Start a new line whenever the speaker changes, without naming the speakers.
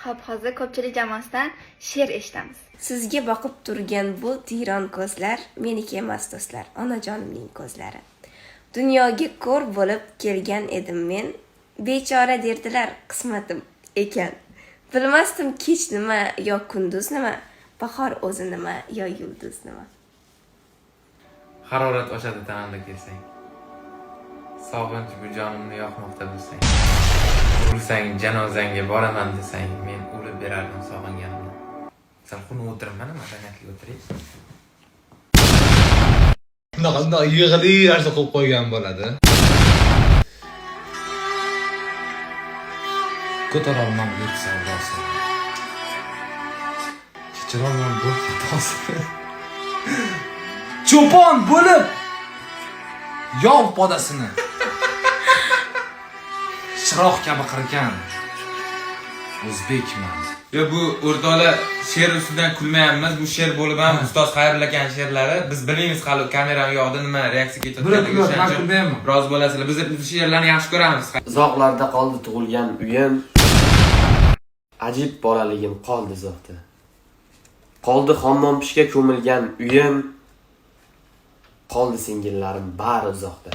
Xo'p, hozir ko'pchilik jamoasidan she'r eshitamiz.
Sizga boqib turgan bu tiyron ko'zlar meniki emas do'stlar, onajonimning ko'zlari. Dunyoga ko'r bo'lib kelgan edim men, bechora derdilar qismatim ekan. Bilmasdim kech nima yo kunduz nima, bahor o'zi nima yo yulduz nima.
Harorat oshadi tanamda kelsang. Sog'inch bu jonimni yoqmoqda bilsang. Ursang janozangga boraman desang, men o'lib berardim sog'inganimni. Sal xunuk o'tiribman, madaniyatli o'tiring.
Bunaqa yig'ili narsa qo'yib qo'ygan bo'ladi. Ko'tarolmam bu savdosi. Kechirolmam bu xatosi. Cho'pon bo'lib yov podasini chiroq kabi qirgan o'zbekman.
Yo, bu o'rtoqlar she'r ustidan kulmayapmiz. Bu she'r bo'lib ham ustoz Xayrulakan she'rlari. Biz bilmaymiz hali kameraning yoqda nima reaksiya ketayotganligini. Biroz bo'lasizlar. Biz she'rlarni yaxshi ko'ramiz.
Uzoqlarda qoldi tug'ilgan uyim. Ajib bolaligim qoldi uzoqda. Qoldi hammom pishga ko'milgan uyim. Qoldi singillarim bari uzoqda.